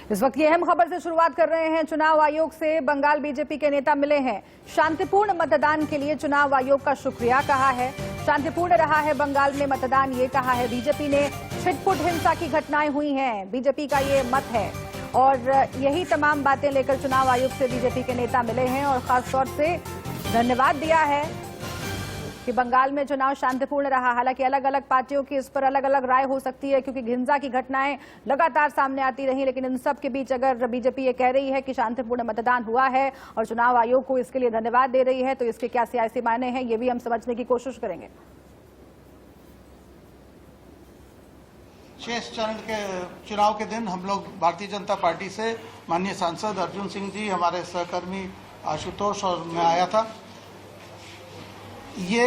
इस वक्त ये अहम खबर से शुरुआत कर रहे हैं। चुनाव आयोग से बंगाल बीजेपी के नेता मिले हैं। शांतिपूर्ण मतदान के लिए चुनाव आयोग का शुक्रिया कहा है। शांतिपूर्ण रहा है बंगाल में मतदान, ये कहा है। बीजेपी ने छिटपुट हिंसा की घटनाएं हुई हैं, बीजेपी का ये मत है और यही तमाम बातें लेकर चुनाव आयोग से बीजेपी के नेता मिले हैं और खासतौर से धन्यवाद दिया है कि बंगाल में चुनाव शांतिपूर्ण रहा। हालांकि अलग अलग पार्टियों की इस पर अलग अलग राय हो सकती है क्योंकि हिंसा की घटनाएं लगातार सामने आती रही, लेकिन इन सब के बीच अगर बीजेपी ये कह रही है कि शांतिपूर्ण मतदान हुआ है और चुनाव आयोग को इसके लिए धन्यवाद दे रही है, तो इसके क्या सियासी मायने हैं ये भी हम समझने की कोशिश करेंगे। शेष चरण के चुनाव के दिन हम लोग भारतीय जनता पार्टी से माननीय सांसद अर्जुन सिंह जी, हमारे सहकर्मी आशुतोष और मैं आया था। ये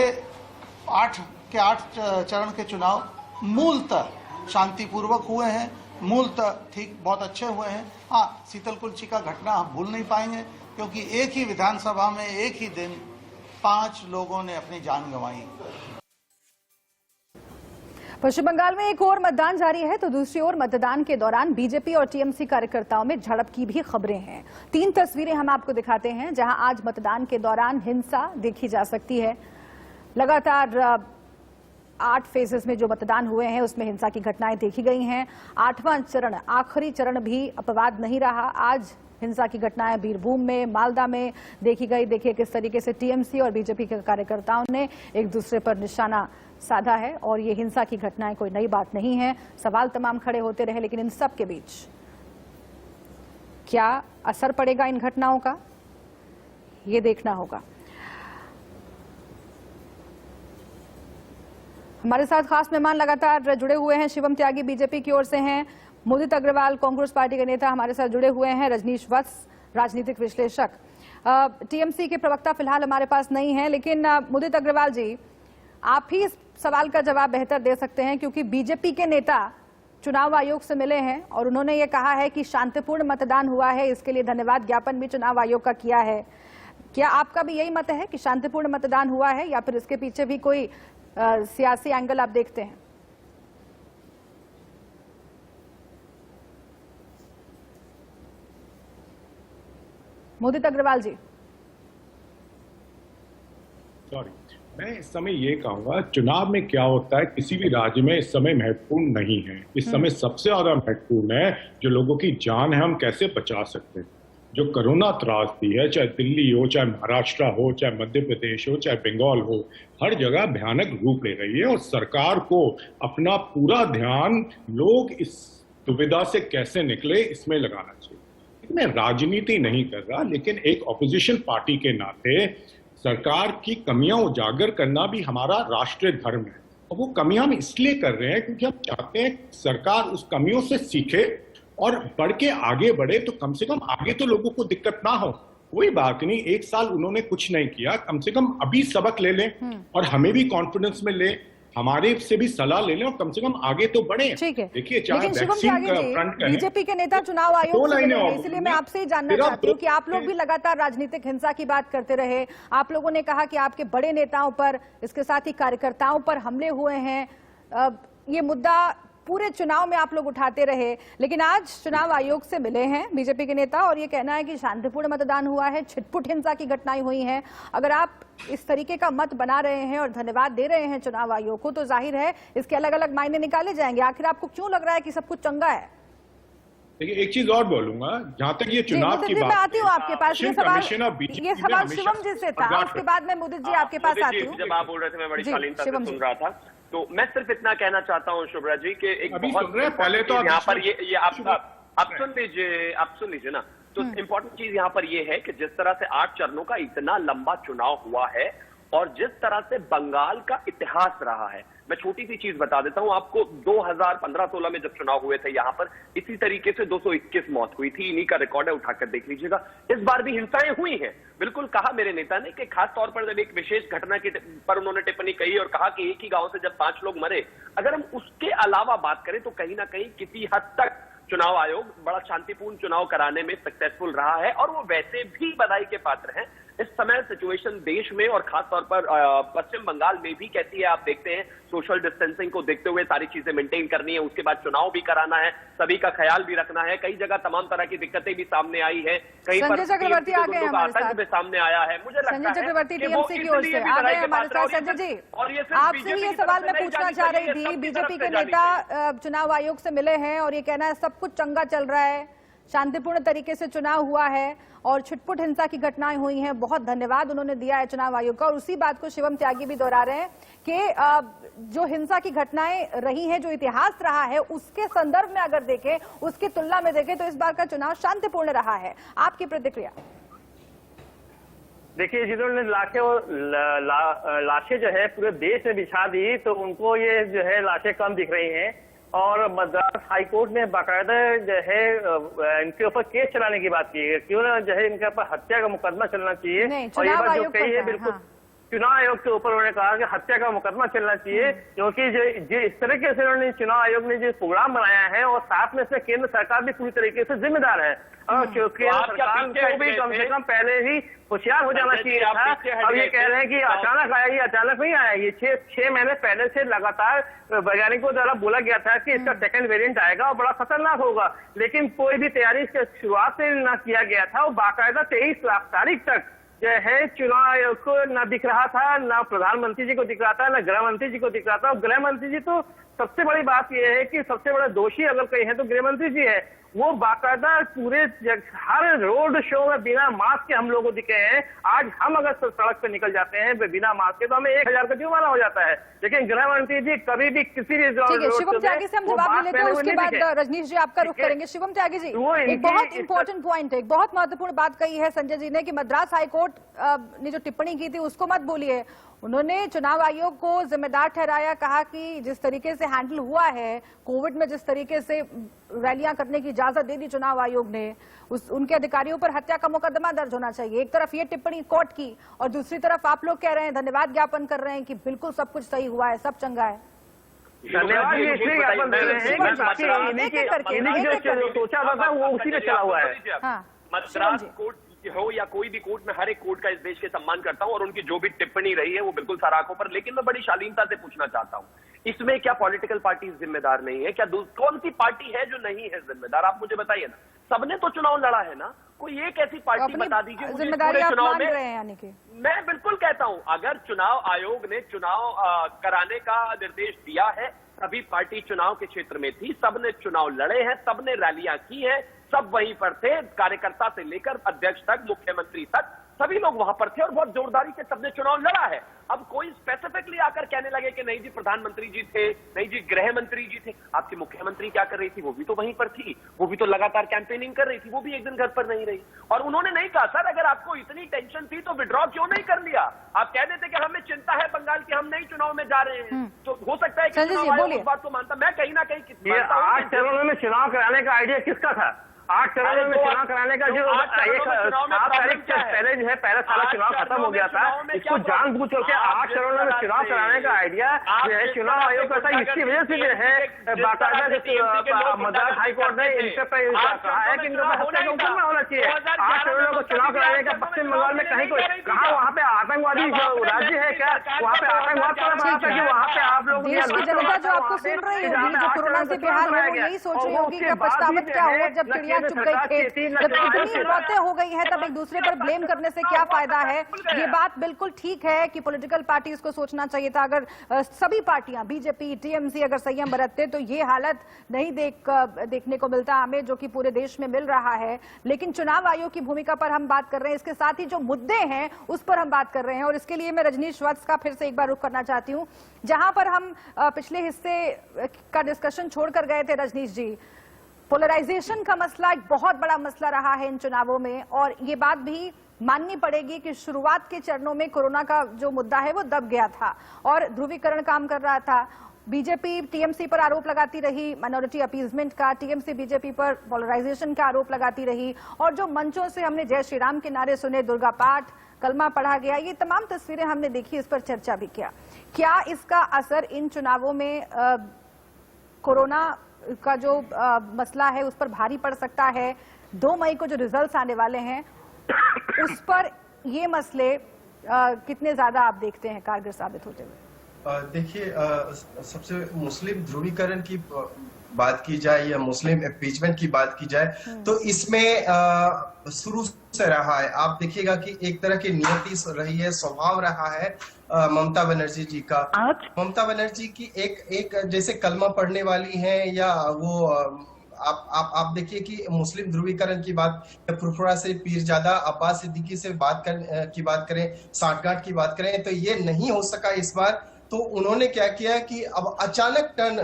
8 चरण के चुनाव मूलतः शांतिपूर्वक हुए हैं, मूलतः ठीक बहुत अच्छे हुए हैं। हाँ, शीतलकुची का घटना हम भूल नहीं पाएंगे क्योंकि एक ही विधानसभा में एक ही दिन 5 लोगों ने अपनी जान गंवाई। पश्चिम बंगाल में एक और मतदान जारी है तो दूसरी ओर मतदान के दौरान बीजेपी और टीएमसी कार्यकर्ताओं में झड़प की भी खबरें हैं। 3 तस्वीरें हम आपको दिखाते हैं जहां आज मतदान के दौरान हिंसा देखी जा सकती है। लगातार 8 फेजेस में जो मतदान हुए हैं उसमें हिंसा की घटनाएं देखी गई हैं। 8वां चरण, आखिरी चरण भी अपवाद नहीं रहा। आज हिंसा की घटनाएं बीरभूम में, मालदा में देखी गई। देखिए किस तरीके से टीएमसी और बीजेपी के कार्यकर्ताओं ने एक दूसरे पर निशाना साधा है और ये हिंसा की घटनाएं कोई नई बात नहीं है। सवाल तमाम खड़े होते रहे, लेकिन इन सब के बीच क्या असर पड़ेगा इन घटनाओं का, ये देखना होगा। हमारे साथ खास मेहमान लगातार जुड़े हुए हैं। शिवम त्यागी बीजेपी की ओर से हैं, मुदित अग्रवाल कांग्रेस पार्टी के नेता हमारे साथ जुड़े हुए हैं, रजनीश वत्स राजनीतिक विश्लेषक। टीएमसी के प्रवक्ता फिलहाल हमारे पास नहीं है, लेकिन मुदित अग्रवाल जी, आप ही इस सवाल का जवाब बेहतर दे सकते हैं क्योंकि बीजेपी के नेता चुनाव आयोग से मिले हैं और उन्होंने ये कहा है कि शांतिपूर्ण मतदान हुआ है, इसके लिए धन्यवाद ज्ञापन भी चुनाव आयोग का किया है। क्या आपका भी यही मत है कि शांतिपूर्ण मतदान हुआ है या फिर इसके पीछे भी कोई सियासी एंगल आप देखते हैं? मुदित अग्रवाल जी। सॉरी, मैं इस समय ये कहूंगा, चुनाव में क्या होता है किसी भी राज्य में इस समय महत्वपूर्ण नहीं है। इस समय सबसे ज्यादा महत्वपूर्ण है जो लोगों की जान है हम कैसे बचा सकते हैं। जो कोरोना त्रासदी है, चाहे दिल्ली हो, चाहे महाराष्ट्र हो, चाहे मध्य प्रदेश हो, चाहे बंगाल हो, हर जगह भयानक रूप ले रही है और सरकार को अपना पूरा ध्यान लोग इस दुविधा से कैसे निकले इसमें लगाना चाहिए। मैं राजनीति नहीं कर रहा, लेकिन एक ऑपोजिशन पार्टी के नाते सरकार की कमियां उजागर करना भी हमारा राष्ट्रीय धर्म है और वो कमियां हम इसलिए कर रहे हैं क्योंकि हम चाहते हैं सरकार उस कमियों से सीखे और बढ़ के आगे बढ़े, तो कम से कम आगे तो लोगों को दिक्कत ना हो। कोई बात नहीं, 1 साल उन्होंने कुछ नहीं किया, कम से कम अभी सबक ले लें और हमें भी कॉन्फिडेंस में ले, हमारे से भी सलाह ले लें और कम से कम आगे तो बढ़े। ठीक है, देखिए चाहे वैक्सीन का फ्रंट करें, बीजेपी के नेता चुनाव आयोग से मिले हैं, इसलिए मैं आपसे ही जानना चाहती हूँ कि आप लोग भी लगातार राजनीतिक हिंसा की बात करते रहे। आप लोगों ने कहा कि आपके बड़े नेताओं पर, इसके साथ ही कार्यकर्ताओं पर हमले हुए हैं। ये मुद्दा पूरे चुनाव में आप लोग उठाते रहे, लेकिन आज चुनाव आयोग से मिले हैं बीजेपी के नेता और ये कहना है कि शांतिपूर्ण मतदान हुआ है, छिटपुट हिंसा की घटनाएं हुई हैं। अगर आप इस तरीके का मत बना रहे हैं और धन्यवाद दे रहे हैं चुनाव आयोग को, तो जाहिर है इसके अलग अलग मायने निकाले जाएंगे। आखिर आपको क्यों लग रहा है कि सब कुछ चंगा है? देखिए, एक चीज और बोलूंगा, जहां तक ये चुनाव की बात, मैं आती हूँ आपके पास। ये सवाल शिवम जी से था, उसके बाद मैं मुदित जी आपके पास आती हूँ। जब आप बोल रहे थे मैं बड़ी शालीनता से सुन रहा था, तो मैं सिर्फ इतना कहना चाहता हूँ शुभ्रा जी कि एक बहुत पहले तो यहाँ पर ये आप सुन लीजिए ना। तो इम्पोर्टेंट चीज यहाँ पर ये है कि जिस तरह से 8 चरणों का इतना लंबा चुनाव हुआ है और जिस तरह से बंगाल का इतिहास रहा है, मैं छोटी सी चीज बता देता हूं आपको। 2015-16 में जब चुनाव हुए थे यहाँ पर, इसी तरीके से 221 मौत हुई थी। इन्हीं का रिकॉर्ड है, उठाकर देख लीजिएगा। इस बार भी हिंसाएं हुई हैं। बिल्कुल कहा मेरे नेता ने कि खास तौर पर जब एक विशेष घटना के पर उन्होंने टिप्पणी कही और कहा कि एक ही गांव से जब 5 लोग मरे, अगर हम उसके अलावा बात करें तो कहीं ना कहीं किसी हद तक चुनाव आयोग बड़ा शांतिपूर्ण चुनाव कराने में सक्सेसफुल रहा है और वो वैसे भी बधाई के पात्र हैं। इस समय सिचुएशन देश में और खास तौर पर पश्चिम बंगाल में भी कैसी है आप देखते हैं। सोशल डिस्टेंसिंग को देखते हुए सारी चीजें मेंटेन करनी है, उसके बाद चुनाव भी कराना है, सभी का ख्याल भी रखना है। कई जगह तमाम तरह की दिक्कतें भी सामने आई है, कहीं पर संजय चक्रवर्ती आ गए हमारे साथ भी सामने आया है। मुझे लगता है संजय चक्रवर्ती कि वो टीएमसी की ओर से इसलिए भी आ गए लड़ाई के हमारे पात्र साथ। संजय जी, और ये सिर्फ आपसे बीजेपी भी ये की तरफ सवाल से मैं नहीं पूछना जानी चाह चाहिए, रही थी। सबकी बीजेपी तरफ के से जानी नेता चुनाव आयोग से मिले हैं और ये कहना है सब कुछ चंगा चल रहा है, शांतिपूर्ण तरीके से चुनाव हुआ है और छुटपुट हिंसा की घटनाएं हुई हैं। बहुत धन्यवाद उन्होंने दिया है चुनाव आयोग का। और उसी बात को शिवम त्यागी भी दोहरा रहे हैं कि जो हिंसा की घटनाएं रही हैं, जो इतिहास रहा है, उसके संदर्भ में अगर देखें, उसकी तुलना में देखें तो इस बार का चुनाव शांतिपूर्ण रहा है। आपकी प्रतिक्रिया? देखिए, जिन्होंने लाशें जो है पूरे देश में बिछा दी, तो उनको ये जो है लाशें कम दिख रही हैं। और मद्रास हाईकोर्ट ने बाकायदा जो है इनके ऊपर केस चलाने की बात की है। क्यों ना जो है इनके ऊपर हत्या का मुकदमा चलना चाहिए। और ये बात जो कही है बिल्कुल चुनाव आयोग के ऊपर उन्होंने कहा कि हत्या का मुकदमा चलना चाहिए, क्योंकि जो इस तरीके से उन्होंने चुनाव आयोग ने जो प्रोग्राम बनाया है और साथ में इसमें केंद्र सरकार भी पूरी तरीके से जिम्मेदार है। और केंद्र सरकार को भी कम से कम पहले ही होशियार हो जाना चाहिए था। अब ये कह रहे हैं कि अचानक आया, ये अचानक नहीं आया, ये 6 महीने पहले से लगातार वैज्ञानिकों द्वारा बोला गया था कि इसका सेकंड वेरिएंट आएगा और बड़ा खतरनाक होगा, लेकिन कोई भी तैयारी इसके शुरुआत से न किया गया था। और बाकायदा 23 तारीख तक जो है चुनाव आयोग को न दिख रहा था, न प्रधानमंत्री जी को दिख रहा था, न गृह मंत्री जी को दिख रहा था। और गृह मंत्री जी तो सबसे बड़ी बात यह है कि सबसे बड़े दोषी अगर कहीं है तो गृह मंत्री जी है। वो बाकायदा पूरे हर रोड शो में बिना मास्क के हम लोगों को दिखे हैं। आज हम अगर सड़क पे निकल जाते हैं बिना मास्क के तो हमें 1000 का जुर्माना हो जाता है, लेकिन गृह मंत्री जी कभी भी किसी भी शिवम त्यागी से हम जवाब ले लेते हैं, उसके बाद रजनीश जी आपका रुख करेंगे। शिवम त्यागी जी, एक बहुत इंपॉर्टेंट पॉइंट है, एक बहुत महत्वपूर्ण बात कही है संजय जी ने कि मद्रास हाईकोर्ट ने जो टिप्पणी की थी उसको मत बोलिए। उन्होंने चुनाव आयोग को जिम्मेदार ठहराया, कहा कि जिस तरीके से हैंडल हुआ है कोविड में, जिस तरीके से रैलियां करने की इजाजत दे दी चुनाव आयोग ने, उनके अधिकारियों पर हत्या का मुकदमा दर्ज होना चाहिए। एक तरफ ये टिप्पणी कोर्ट की और दूसरी तरफ आप लोग कह रहे हैं, धन्यवाद ज्ञापन कर रहे हैं कि बिल्कुल सब कुछ सही हुआ है, सब चंगा है। धन्यवाद ये इसलिए ज्ञापन दे रहे हैं ताकि इन्हीं जो सोचा था वो उसी में चला हुआ है। मद्रास कोर्ट हो या कोई भी कोर्ट, मैं हर एक कोर्ट का इस देश के सम्मान करता हूं और उनकी जो भी टिप्पणी रही है वो बिल्कुल सराहनीय पर। लेकिन मैं बड़ी शालीनता से पूछना चाहता हूं, इसमें क्या पॉलिटिकल पार्टी जिम्मेदार नहीं है? क्या कौन सी पार्टी है जो नहीं है जिम्मेदार? आप मुझे बताइए ना। सबने तो चुनाव लड़ा है ना, कोई एक ऐसी पार्टी बता दीजिए मुझे जिम्मेदारी आप चुनाव मान में। रहे हैं यानी कि मैं बिल्कुल कहता हूं, अगर चुनाव आयोग ने चुनाव कराने का निर्देश दिया है, सभी पार्टी चुनाव के क्षेत्र में थी, सबने चुनाव लड़े हैं, सबने रैलियां की हैं, सब वहीं पर थे, कार्यकर्ता से लेकर अध्यक्ष तक, मुख्यमंत्री तक, सभी लोग वहां पर थे और बहुत जोरदारी से सबने चुनाव लड़ा है। अब कोई स्पेसिफिकली आकर कहने लगे कि नहीं जी प्रधानमंत्री जी थे, नहीं जी गृह मंत्री जी थे। आपकी मुख्यमंत्री क्या कर रही थी? वो भी तो वहीं पर थी, वो भी तो लगातार कैंपेनिंग कर रही थी, वो भी एक दिन घर पर नहीं रही। और उन्होंने नहीं कहा सर अगर आपको इतनी टेंशन थी तो विड्रॉ क्यों नहीं कर लिया? आप कह देते कि हमें चिंता है बंगाल की, हम नहीं चुनाव में जा रहे हैं। तो हो सकता है कि चुनाव आयोग इस बात को मानता। मैं कहीं ना कहीं 8 चरणों में चुनाव कराने का आइडिया किसका था? 8 चरणों में चुनाव कराने का जो 7 तारीख से पहले जो है पहला सारा चुनाव खत्म हो गया था, इसको जानबूझ करके 8 चरणों में चुनाव कराने का आइडिया जो है चुनाव आयोग का था। इसकी वजह से जो है बाकायदा मद्रास हाईकोर्ट ने इनके पर कहा है कि इनके ऊपर हत्या का मुकदमा होना चाहिए। 8 चरणों को चुनाव कराने का पश्चिम बंगाल में कहीं कोई कहा वहाँ पे आतंकवादी राज्य है क्या? वहाँ पे आतंकवाद का वहाँ पे आप लोग देश की जनता जो आपको सुन रही होगी, जो कोरोना से बेहाल है, वो यही सोच रही होगी कि पछतावत क्या हो जब चिड़िया चुप गई खेत, जब इतनी मौतें हो गई है तब एक दूसरे पर ब्लेम करने से क्या फायदा है? ये बात बिल्कुल ठीक है कि पॉलिटिकल पार्टीज को सोचना चाहिए था। अगर सभी पार्टियां बीजेपी, टीएमसी अगर संयम बरतते तो ये हालत नहीं देखने को मिलता हमें, जो कि पूरे देश में मिल रहा है। लेकिन चुनाव आयोग की भूमिका पर हम बात कर रहे हैं, इसके साथ ही जो मुद्दे हैं उस पर हम बात कर रहे हैं। और इसके लिए मैं रजनीश वत्स का फिर से एक बार रुख करना चाहती हूँ, जहां पर हम पिछले हिस्से का डिस्कशन छोड़कर गए थे। रजनीश जी, पोलराइजेशन का मसला एक बहुत बड़ा मसला रहा है इन चुनावों में, और ये बात भी माननी पड़ेगी कि शुरुआत के चरणों में कोरोना का जो मुद्दा है वो दब गया था और ध्रुवीकरण काम कर रहा था। बीजेपी टीएमसी पर आरोप लगाती रही माइनॉरिटी अपीजमेंट का, टीएमसी बीजेपी पर पोलराइजेशन का आरोप लगाती रही, और जो मंचों से हमने जय श्री राम के नारे सुने, दुर्गा पाठ, कलमा पढ़ा गया, ये तमाम तस्वीरें हमने देखी, इस पर चर्चा भी किया। क्या इसका असर इन चुनावों में कोरोना का जो मसला है उस पर भारी पड़ सकता है? 2 मई को जो रिजल्ट्स आने वाले हैं उस पर ये मसले कितने ज्यादा आप देखते हैं कारगर साबित होते हुए? देखिए, सबसे मुस्लिम ध्रुवीकरण की बात की जाए या मुस्लिम इम्पीचमेंट की बात की जाए तो इसमें शुरू से रहा है। आप देखिएगा कि एक तरह की नियति रही है, स्वभाव रहा है ममता बनर्जी जी का। ममता बनर्जी की एक जैसे कलमा पढ़ने वाली है, या वो आप देखिए कि मुस्लिम ध्रुवीकरण की बात, फुरफुरा से पीरजादा अब्बास सिद्दीकी से बात करें, साठगांठ की बात करें, तो ये नहीं हो सका इस बार। तो उन्होंने क्या किया कि अब अचानक टर्न,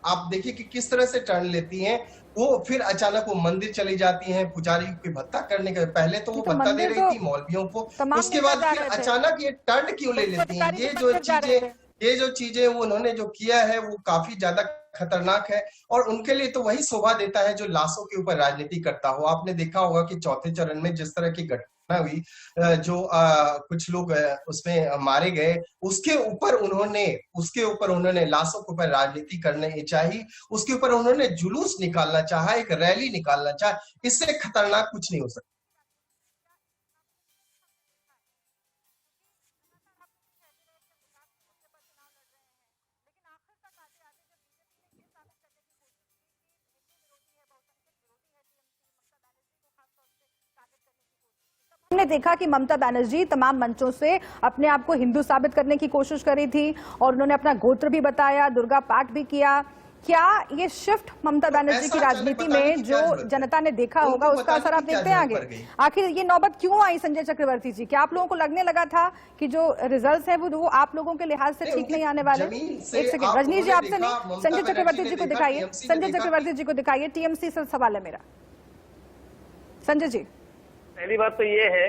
आप देखिए कि किस तरह से टर्न लेती हैं वो। फिर अचानक वो मंदिर चली जाती हैं पुजारी की भत्ता करने के पहले, तो वो भत्ता दे रही थी मौलवियों को, उसके बाद फिर अचानक ये टर्न क्यों ले लेती हैं? ये जो चीजें उन्होंने जो किया है वो काफी ज्यादा खतरनाक है, और उनके लिए तो वही शोभा देता है जो लाशों के ऊपर राजनीति करता हो। आपने देखा होगा कि चौथे चरण में जिस तरह की घटना हुई, जो कुछ लोग उसमें मारे गए, उसके ऊपर उन्होंने लाशों के ऊपर राजनीति करने चाहिए, उसके ऊपर उन्होंने जुलूस निकालना चाहा, एक रैली निकालना चाहा। इससे खतरनाक कुछ नहीं हो सकता। हमने देखा कि ममता बनर्जी तमाम मंचों से अपने आप को हिंदू साबित करने की कोशिश करी थी और उन्होंने अपना गोत्र भी बताया, दुर्गा पाठ भी किया। क्या ये शिफ्ट ममता बनर्जी की राजनीति में जो जनता ने देखा होगा उसका असर आप देखते हैं आगे? आखिर ये नौबत क्यों आई संजय चक्रवर्ती जी? क्या आप लोगों को लगने लगा था कि जो रिजल्ट्स हैं वो आप लोगों के लिहाज से ठीक नहीं आने वाले? एक सेकंड रजनीश जी, आपसे नहीं, संजय चक्रवर्ती जी को दिखाइए, संजय चक्रवर्ती जी को दिखाइए। टीएमसी से सवाल है मेरा, संजय जी। पहली बात तो ये है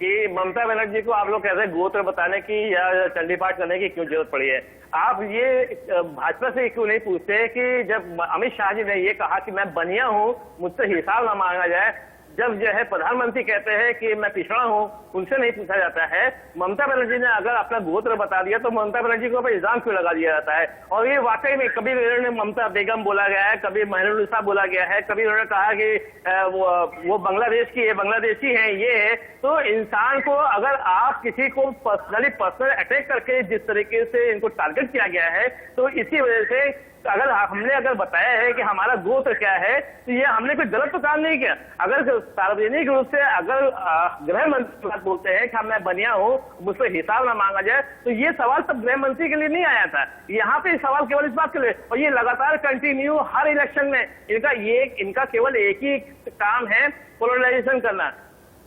कि ममता बनर्जी को आप लोग कहते हैं गोत्र बताने की या चंडी पाठ करने की क्यों जरूरत पड़ी है? आप ये भाजपा से क्यों नहीं पूछते कि जब अमित शाह जी ने ये कहा कि मैं बनिया हूं, मुझसे हिसाब न मांगा जाए, जब जो है प्रधानमंत्री कहते हैं कि मैं पिछड़ा हूं, उनसे नहीं पूछा जाता है। ममता बनर्जी ने अगर अपना गोत्र बता दिया तो ममता बनर्जी को इल्जाम क्यों लगा दिया जाता है? और ये वाकई में कभी उन्होंने ममता बेगम बोला गया है, कभी महिनुन्निसा बोला गया है, कभी उन्होंने कहा कि वो बांग्लादेश की है, बांग्लादेशी है, ये है। तो इंसान को अगर आप किसी को पर्सनल अटैक करके जिस तरीके से इनको टारगेट किया गया है, तो इसी वजह से हमने बताया है कि हमारा गोत्र क्या है, तो ये हमने कोई गलत तो काम नहीं किया। अगर सार्वजनिक रूप से अगर गृह मंत्री बात बोलते हैं कि मैं बनिया हूं, मुझसे हिसाब ना मांगा जाए, तो ये सवाल तब गृह मंत्री के लिए नहीं आया था। यहाँ पे सवाल केवल इस बात के लिए, और ये लगातार कंटिन्यू हर इलेक्शन में इनका केवल एक ही काम है, पोलराइजेशन करना।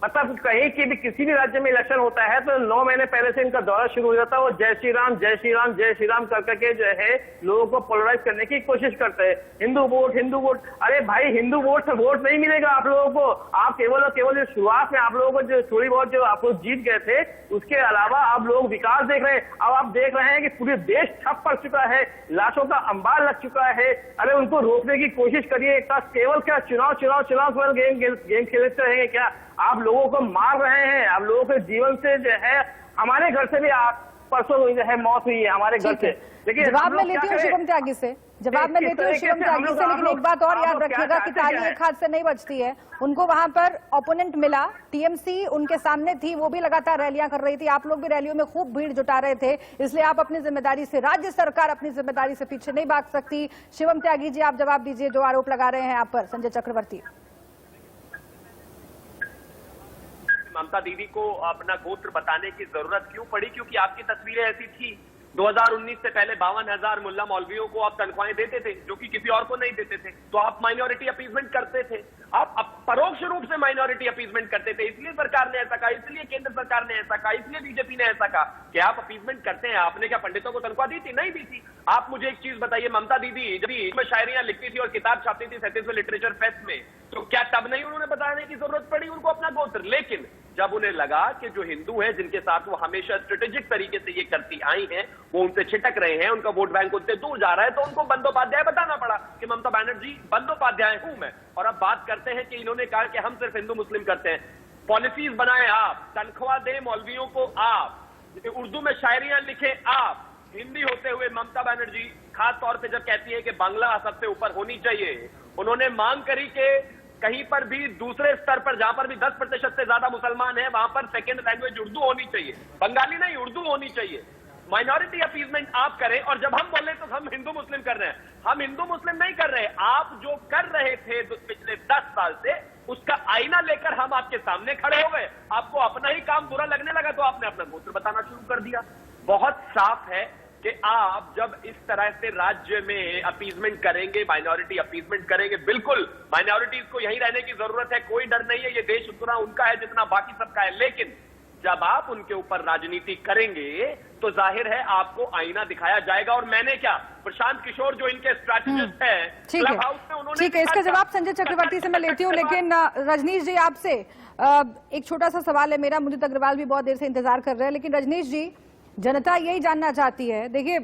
मतलब कहीं की भी किसी भी राज्य में इलेक्शन होता है तो 9 महीने पहले से इनका दौरा शुरू हो जाता है, वो जय श्री राम जय श्री राम जय श्री राम करके जो है लोगों को पोलराइज करने की कोशिश करते हैं। हिंदू वोट। अरे भाई, हिंदू वोट से वोट नहीं मिलेगा आप लोगों को। आप केवल शुरुआत में आप लोगों को जो थोड़ी बहुत जो आप लोग जीत गए थे, उसके अलावा आप लोग विकास देख रहे हैं। अब आप देख रहे हैं कि पूरे देश ठप पड़ चुका है, लाशों का अंबार लग चुका है। अरे उनको रोकने की कोशिश करिए। केवल क्या चुनाव गेम खेलते रहेंगे क्या? आप लोगों को मार रहे हैं, आप लोगों के जीवन से जो है, हमारे घर से भी परसों जो है मौत हुई है हमारे घर से। लेकिन जवाब मैं लेती हूँ शिवम त्यागी से, लेकिन एक बात और याद रखिएगा कि ताली एक हाथ से नहीं बजती है। उनको वहां पर ओपोनेंट मिला, टीएमसी उनके सामने थी, वो भी लगातार रैलियां कर रही थी, आप लोग भी रैलियों में खूब भीड़ जुटा रहे थे। इसलिए आप अपनी जिम्मेदारी से, राज्य सरकार अपनी जिम्मेदारी से पीछे नहीं भाग सकती। शिवम त्यागी जी, आप जवाब दीजिए जो आरोप लगा रहे हैं आप पर संजय चक्रवर्ती। ममता दीदी को अपना गोत्र बताने की जरूरत क्यों पड़ी? क्योंकि आपकी तस्वीरें ऐसी थी। 2019 से पहले 52,000 मुल्ला मौलवियों को आप तनख्वाहें देते थे, जो कि किसी और को नहीं देते थे। तो आप माइनॉरिटी अपीजमेंट करते थे, आप परोक्ष रूप से माइनॉरिटी अपीजमेंट करते थे। इसलिए सरकार ने ऐसा कहा, इसलिए केंद्र सरकार ने ऐसा कहा, इसलिए बीजेपी ने ऐसा कहा कि आप अपीजमेंट करते हैं। आपने क्या पंडितों को तनख्वाह दी थी? नहीं दी थी। आप मुझे एक चीज बताइए, ममता दीदी जब शायरियां लिखती थी और किताब छापती थी 37वें लिटरेचर फेस्ट में, तो क्या तब नहीं उन्होंने बताने की जरूरत पड़ी उनको अपना गोत्र? लेकिन जब उन्हें लगा कि जो हिंदू हैं, जिनके साथ वो हमेशा स्ट्रेटेजिक तरीके से ये करती आई हैं, वो उनसे छिटक रहे हैं, उनका वोट बैंक उनसे दूर जा रहा है, तो उनको बंदोपाध्याय बताना पड़ा कि ममता बनर्जी बंदोपाध्याय हूं मैं। और अब बात करते हैं कि इन्होंने कहा कि हम सिर्फ हिंदू मुस्लिम करते हैं। पॉलिसीज बनाए आप, तनख्वाह दें मौलवियों को आप, उर्दू में शायरियां लिखे आप। हिंदी होते हुए ममता बनर्जी खास तौर से जब कहती है कि बांग्ला सबसे ऊपर होनी चाहिए, उन्होंने मांग करी कि कहीं पर भी दूसरे स्तर पर जहां पर भी 10% से ज्यादा मुसलमान हैं, वहां पर सेकेंड लैंग्वेज उर्दू होनी चाहिए, बंगाली नहीं उर्दू होनी चाहिए। माइनॉरिटी अपीजमेंट आप करें, और जब हम बोले तो हम हिंदू मुस्लिम कर रहे हैं, हम हिंदू मुस्लिम नहीं कर रहे। आप जो कर रहे थे पिछले 10 साल से, उसका आईना लेकर हम आपके सामने खड़े हो गए। आपको अपना ही काम बुरा लगने लगा तो आपने अपना गोत्र बताना शुरू कर दिया। बहुत साफ है कि आप जब इस तरह से राज्य में अपीजमेंट करेंगे, माइनॉरिटी अपीजमेंट करेंगे, बिल्कुल माइनॉरिटीज को यहीं रहने की जरूरत है, कोई डर नहीं है, ये देश उतना उनका है जितना बाकी सबका है। लेकिन जब आप उनके ऊपर राजनीति करेंगे तो जाहिर है आपको आईना दिखाया जाएगा। और मैंने क्या, प्रशांत किशोर जो इनके स्ट्रैटेजिस्ट हैं, क्लब हाउस में उन्होंने, ठीक है, इसका जवाब संजय चक्रवर्ती से मैं लेती हूँ। लेकिन रजनीश जी, आपसे एक छोटा सा सवाल है मेरा। मुदित अग्रवाल भी बहुत देर से इंतजार कर रहे हैं, लेकिन रजनीश जी, जनता यही जानना चाहती है। देखिए,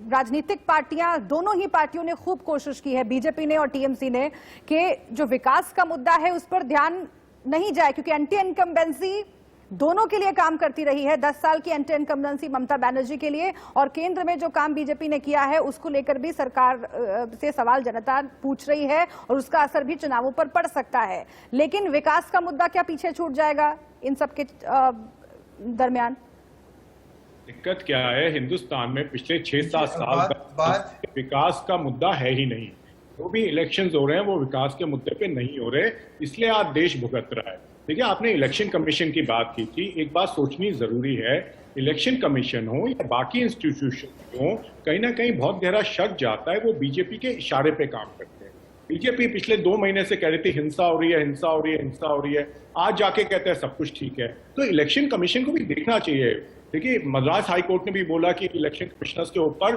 राजनीतिक पार्टियां, दोनों ही पार्टियों ने खूब कोशिश की है, बीजेपी ने और टीएमसी ने, कि जो विकास का मुद्दा है उस पर ध्यान नहीं जाए, क्योंकि एंटी इनकम्बेंसी दोनों के लिए काम करती रही है। 10 साल की एंटी इनकम्बेंसी ममता बनर्जी के लिए, और केंद्र में जो काम बीजेपी ने किया है उसको लेकर भी सरकार से सवाल जनता पूछ रही है, और उसका असर भी चुनावों पर पड़ सकता है। लेकिन विकास का मुद्दा क्या पीछे छूट जाएगा इन सबके दरमियान? दिक्कत क्या है, हिंदुस्तान में पिछले 6-7 साल विकास का मुद्दा है ही नहीं। जो भी इलेक्शंस हो रहे हैं वो विकास के मुद्दे पे नहीं हो रहे, इसलिए आज देश भुगत रहा है। देखिए, आपने इलेक्शन कमीशन की बात की थी, एक बात सोचनी जरूरी है, इलेक्शन कमीशन हो या बाकी इंस्टीट्यूशन हो, कहीं ना कहीं बहुत गहरा शक जाता है वो बीजेपी के इशारे पे काम करते हैं। बीजेपी पिछले 2 महीने से कह रही थी हिंसा हो रही है, हिंसा हो रही है, हिंसा हो रही है, आज जाके कहते हैं सब कुछ ठीक है। तो इलेक्शन कमीशन को भी देखना चाहिए। देखिए, मद्रास हाई कोर्ट ने भी बोला कि इलेक्शन कमिश्नर्स के ऊपर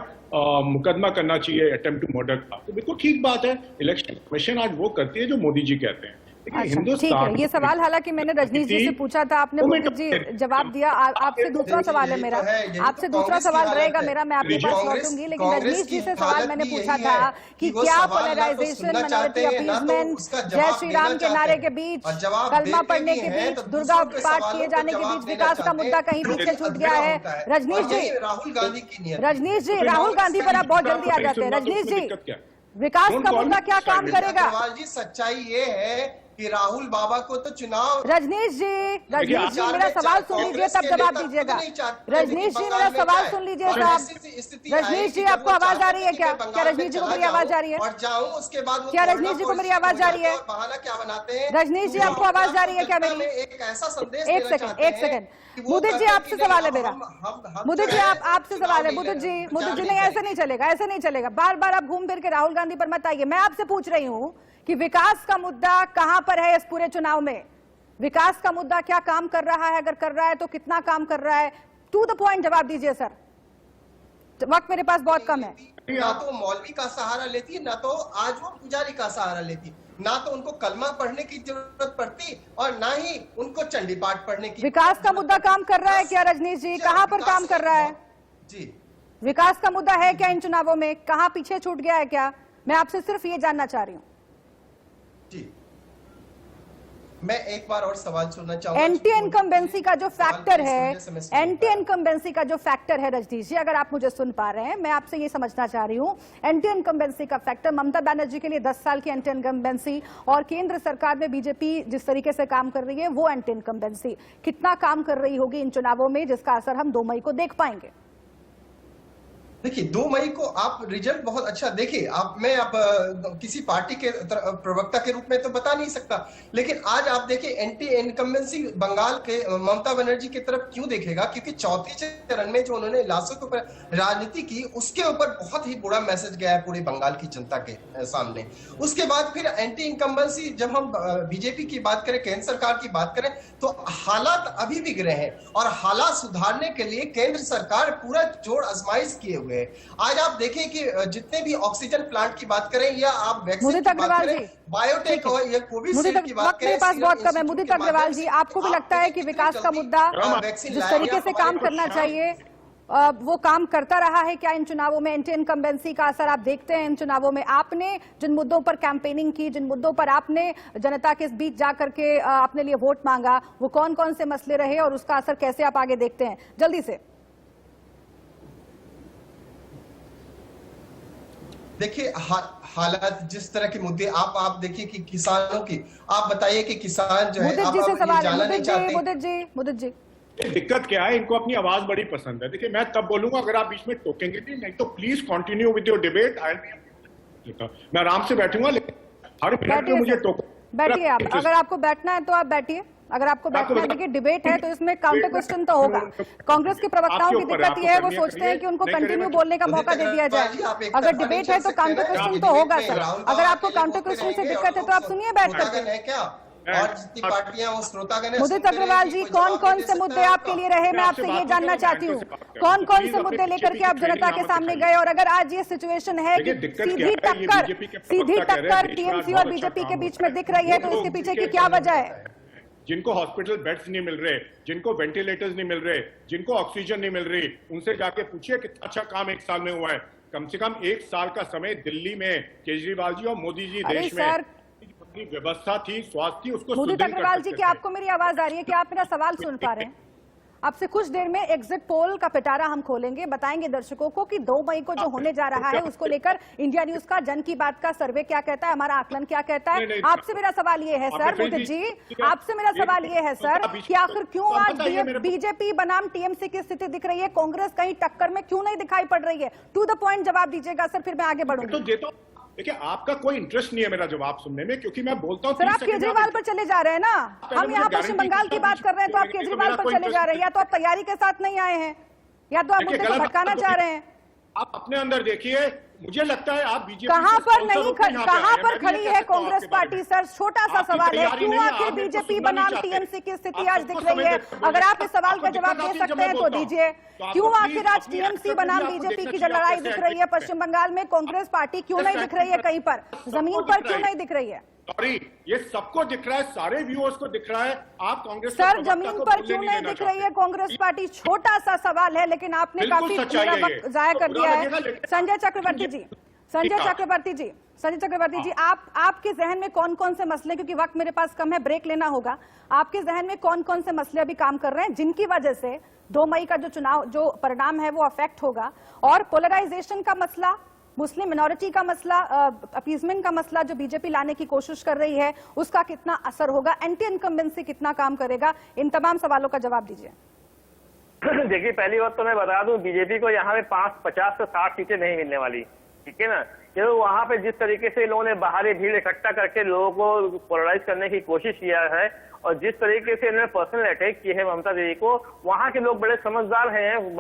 मुकदमा करना चाहिए अटेम्प्ट टू मर्डर का, तो बिल्कुल ठीक बात है। इलेक्शन कमीशन आज वो करती है जो मोदी जी कहते हैं। अच्छा, ठीक है, ये सवाल हालांकि मैंने रजनीश जी से पूछा था, आपने मुदित जी जवाब दिया। आपसे दूसरा सवाल है मेरा, आपसे दूसरा सवाल रहेगा मेरा, मैं आपके पास लौटूंगी। लेकिन रजनीश जी से सवाल मैंने पूछा था कि क्या पोलराइजेशन, माइनॉरिटी अपीजमेंट, जय श्री राम के नारे के बीच, कलमा पढ़ने के बीच, दुर्गा पाठ किए जाने के बीच विकास का मुद्दा कहीं पीछे छूट गया है? रजनीश जी, राहुल गांधी पर आप बहुत जल्दी आ जाते हैं। रजनीश जी, विकास का मुद्दा क्या काम करेगा? सच्चाई ये है कि राहुल बाबा को तो चुनाव, रजनीश जी मेरा सवाल सुन लीजिए, तब जवाब दीजिएगा। रजनीश जी, मेरा सवाल सुन लीजिए साहब। रजनीश जी, आपको आवाज आ रही है क्या? क्या रजनीश जी को मेरी आवाज आ रही है? और जाऊं उसके बाद, क्या रजनीश जी को मेरी आवाज आ रही है? बहाना क्या बनाते हैं? रजनीश जी, आपको आवाज आ रही है क्या मेरी? एक ऐसा संदेश, एक सेकंड, मुदित जी आपसे सवाल है मेरा। मुदित जी, आपसे सवाल है। मुदित जी नहीं, ऐसे नहीं चलेगा, ऐसे नहीं चलेगा। बार बार आप घूम फिर के राहुल गांधी पर मत आइए। मैं आपसे पूछ रही हूँ कि विकास का मुद्दा कहां पर है इस पूरे चुनाव में? विकास का मुद्दा क्या काम कर रहा है? अगर कर रहा है तो कितना काम कर रहा है? टू द पॉइंट जवाब दीजिए सर, वक्त मेरे पास बहुत कम है। ना तो मौलवी का सहारा लेती, ना तो आज वो पुजारी का सहारा लेती, ना तो उनको कलमा पढ़ने की जरूरत पड़ती और ना ही उनको चंडी पाठ पढ़ने की। विकास का मुद्दा काम कर रहा है क्या रजनीश जी? कहां पर काम कर रहा है जी? विकास का मुद्दा है क्या इन चुनावों में? कहां पीछे छूट गया है क्या? मैं आपसे सिर्फ ये जानना चाह रही हूँ जी। मैं एक बार और सवाल सुनना चाहूंगा। एंटी इनकम्बेंसी का जो फैक्टर है, एंटी इनकम्बेंसी का जो फैक्टर है रजनीश जी, अगर आप मुझे सुन पा रहे हैं, मैं आपसे ये समझना चाह रही हूँ, एंटी इनकम्बेंसी का फैक्टर, ममता बनर्जी के लिए 10 साल की एंटी इनकम्बेंसी और केंद्र सरकार में बीजेपी जिस तरीके से काम कर रही है वो एंटी इनकम्बेंसी कितना काम कर रही होगी इन चुनावों में, जिसका असर हम 2 मई को देख पाएंगे? देखिए, 2 मई को आप रिजल्ट बहुत अच्छा देखिए। मैं किसी पार्टी के प्रवक्ता के रूप में तो बता नहीं सकता, लेकिन आज आप देखिए एंटी इनकम्बेंसी बंगाल के ममता बनर्जी की तरफ क्यों देखेगा? क्योंकि चौथे चरण में जो उन्होंने लाशों के ऊपर राजनीति की, उसके ऊपर बहुत ही बुरा मैसेज गया है पूरे बंगाल की जनता के सामने। उसके बाद फिर एंटी इनकम्बेंसी, जब हम बीजेपी की बात करें, केंद्र सरकार की बात करें, तो हालात अभी बिगड़े हैं और हालात सुधारने के लिए केंद्र सरकार पूरा जोर आजमाइश किए हुए। आज आप देखें कि जितने भी ऑक्सीजन प्लांट की बात करें या आप वैक्सीन की बात करें, बायोटेक और या कोविशील्ड की बात करें, मेरे पास बहुत कम है। मुदित अग्रवाल जी, आपको भी लगता है कि विकास का मुद्दा जिस तरीके से काम करना चाहिए वो काम करता रहा है क्या इन चुनावों में? एंटी इनकम्बेंसी का असर आप देखते हैं इन चुनावों में? आपने जिन मुद्दों पर कैंपेनिंग की, जिन मुद्दों पर आपने जनता के बीच जाकर के अपने लिए वोट मांगा, वो कौन कौन से मसले रहे और उसका असर कैसे आप आगे देखते हैं? जल्दी से। देखिए हालात जिस तरह के मुद्दे आप देखिए कि किसानों की, आप बताइए कि किसान जो है मुदित आप जी से ये सवाल है। जानना नहीं चाहते। मुदित जी दिक्कत क्या है, इनको अपनी आवाज बड़ी पसंद है। देखिए मैं तब बोलूंगा अगर आप बीच में टोकेंगे नहीं तो please continue with your debate. मैं आराम से बैठूंगा, लेकिन हर मिनट में मुझे बैठिए आप, अगर आपको बैठना है तो आप बैठिए, अगर आपको बैठना है। देखिए डिबेट है तो इसमें काउंटर क्वेश्चन तो होगा। कांग्रेस के प्रवक्ताओं की दिक्कत यह है, वो सोचते हैं कि उनको कंटिन्यू बोलने का मौका दे दिया जाए। अगर डिबेट है तो काउंटर क्वेश्चन तो होगा सर। अगर आपको काउंटर क्वेश्चन से दिक्कत है तो आप सुनिए बैठ करके। क्या और जितनी पार्टियां वो श्रोतागण है, मुदित अग्रवाल जी, कौन कौन से मुद्दे आपके लिए रहे, मैं आपसे ये जानना चाहती हूँ। कौन कौन से मुद्दे लेकर के आप जनता के सामने गए, और अगर आज ये सिचुएशन है कि सीधी टक्कर टीएमसी और बीजेपी के बीच में दिख रही है, तो इसके पीछे की क्या वजह है? जिनको हॉस्पिटल बेड्स नहीं मिल रहे, जिनको वेंटिलेटर्स नहीं मिल रहे, जिनको ऑक्सीजन नहीं मिल रही, उनसे जाके पूछिए कितना अच्छा काम एक साल में हुआ है। कम से कम एक साल का समय दिल्ली में केजरीवाल जी और मोदी जी देश में व्यवस्था थी, स्वास्थ्य थी, उसको मुदित अग्रवाल जी, क्या आपको मेरी आवाज आ रही है? क्या आप मेरा सवाल सुन पा रहे हैं? आपसे कुछ देर में एग्जिट पोल का पिटारा हम खोलेंगे, बताएंगे दर्शकों को कि 2 मई को जो होने जा रहा है उसको लेकर इंडिया न्यूज का जन की बात का सर्वे क्या कहता है, हमारा आकलन क्या कहता है। आपसे मेरा सवाल ये है सर, मुदित जी, आपसे मेरा सवाल ये है सर कि आखिर क्यों आज बीजेपी बनाम टीएमसी की स्थिति दिख रही है, कांग्रेस कहीं टक्कर में क्यों नहीं दिखाई पड़ रही है? टू द पॉइंट जवाब दीजिएगा सर, फिर मैं आगे बढ़ूंगी। देखिए आपका कोई इंटरेस्ट नहीं है मेरा जवाब सुनने में, क्योंकि मैं बोलता हूँ सर आप केजरीवाल पर चले जा रहे हैं ना। हम यहाँ पश्चिम बंगाल की बात कर रहे हैं तो आप केजरीवाल पर चले जा रहे हैं। या तो आप तैयारी के साथ नहीं आए हैं, या तो आप मुद्दे को भटकाना चाह रहे हैं। आप अपने अंदर देखिए, मुझे लगता है आप बीजेपी कहां पर खड़ी है कांग्रेस पार्टी सर? छोटा सा सवाल है, क्यों आखिर बीजेपी बनाम टीएमसी की स्थिति आज दिख रही है? अगर आप इस सवाल का जवाब दे सकते हैं तो दीजिए। क्यों आखिर आज टीएमसी बनाम बीजेपी की जो लड़ाई दिख रही है पश्चिम बंगाल में, कांग्रेस पार्टी क्यों नहीं दिख रही है कहीं पर, जमीन पर क्यों नहीं दिख रही है? सॉरी, ये सबको दिख रहा है, सारे व्यूअर्स को दिख रहा है। आप कांग्रेस सर जमीन पर क्यों नहीं दिख रही है कांग्रेस पार्टी? छोटा सा सवाल है, लेकिन आपने काफी मेरा वक्त जाया कर दिया है। संजय चक्रवर्ती जी, आपके जहन में कौन कौन से मसले, क्योंकि वक्त मेरे पास कम है, ब्रेक लेना होगा, आपके जहन में कौन कौन से मसले अभी काम कर रहे हैं जिनकी वजह से 2 मई का जो चुनाव जो परिणाम है वो अफेक्ट होगा? और पोलराइजेशन का मसला, मुस्लिम मिनोरिटी का मसला, अपीजमेंट का मसला जो बीजेपी लाने की कोशिश कर रही है, उसका कितना असर होगा, एंटी इनकम्बेंसी कितना काम करेगा? इन तमाम सवालों का जवाब दीजिए। देखिए पहली बात तो मैं बता दूं, बीजेपी को यहाँ पे 50 से 60 सीटें नहीं मिलने वाली, ठीक है ना। क्योंकि वहां पे जिस तरीके से लोगों ने बाहरी भीड़ इकट्ठा करके लोगों को पोलराइज करने की कोशिश किया है, और जिस तरीके से इन्होंने पर्सनल अटैक किए हैं ममता दीदी को, वहां के लोग बड़े समझदार हैं।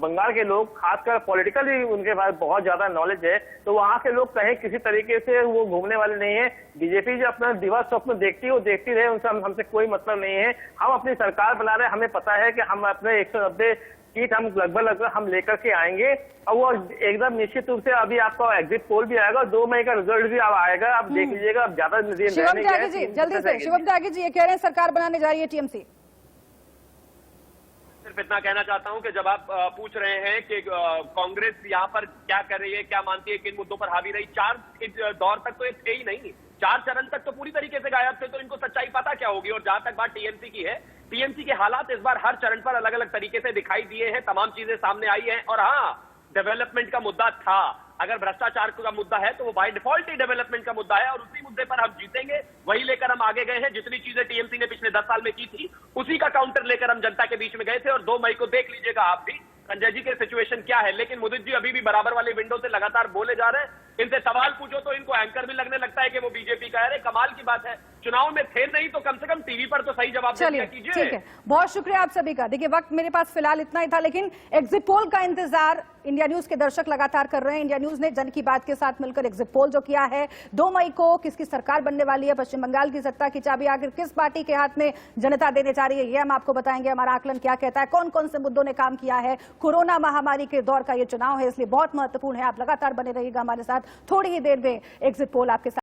बंगाल के लोग खासकर पॉलिटिकली उनके पास बहुत ज्यादा नॉलेज है, तो वहां के लोग कहीं किसी तरीके से वो घूमने वाले नहीं है। बीजेपी जो अपना दिवा स्वप्न देखती है वो देखती रहे, उनसे हमसे कोई मतलब नहीं है। हम अपनी सरकार बना रहे हैं, हमें पता है कि हम अपने 190 सीट हम लगभग हम लेकर के आएंगे, और वो एकदम निश्चित रूप से अभी आपका एग्जिट पोल भी आएगा, 2 मई का रिजल्ट भी आएगा, आप देख लीजिएगा। अब ज्यादा शिवम त्यागी जी, जल्दी से शिवम त्यागी जी, ये कह रहे हैं सरकार बनाने जा रही है टीएमसी। सिर्फ इतना कहना चाहता हूं कि जब आप पूछ रहे हैं कि कांग्रेस यहाँ पर क्या कर रही है, क्या मानती है, किन मुद्दों पर हावी रही, 4 दौर तक तो ये थे ही नहीं, 4 चरण तक तो पूरी तरीके से गायब थे, तो इनको सच्चाई पता क्या होगी। और जहां तक बात टीएमसी की है, टीएमसी के हालात इस बार हर चरण पर अलग अलग तरीके से दिखाई दिए हैं, तमाम चीजें सामने आई हैं। और हाँ, डेवलपमेंट का मुद्दा था, अगर भ्रष्टाचार का मुद्दा है तो वो बाय डिफॉल्ट ही डेवलपमेंट का मुद्दा है, और उसी मुद्दे पर हम जीतेंगे, वही लेकर हम आगे गए हैं। जितनी चीजें टीएमसी ने पिछले 10 साल में की थी, उसी का काउंटर लेकर हम जनता के बीच में गए थे। और 2 मई को देख लीजिएगा आप भी संजय जी के सिचुएशन क्या है। लेकिन मुदित जी अभी भी बराबर वाली विंडो से लगातार बोले जा रहे हैं, इनसे सवाल पूछो तो इनको एंकर भी लगने लगता है कि वो बीजेपी का है। कमाल की बात है, चुनाव में थे नहीं तो कम से कम टीवी पर तो सही जवाब दिया कीजिए। ठीक है, बहुत शुक्रिया आप सभी का। देखिए वक्त मेरे पास फिलहाल इतना ही था, लेकिन एग्जिट पोल का इंतजार इंडिया न्यूज के दर्शक लगातार कर रहे हैं। इंडिया न्यूज ने जन की बात के साथ मिलकर एग्जिट पोल जो किया है, 2 मई को किसकी सरकार बनने वाली है, पश्चिम बंगाल की सत्ता की चाबी आखिर किस पार्टी के हाथ में जनता देने जा रही है, ये हम आपको बताएंगे। हमारा आकलन क्या कहता है, कौन कौन से मुद्दों ने काम किया है। कोरोना महामारी के दौर का ये चुनाव है, इसलिए बहुत महत्वपूर्ण है। आप लगातार बने रहिएगा हमारे साथ, थोड़ी ही देर में एग्जिट पोल आपके साथ।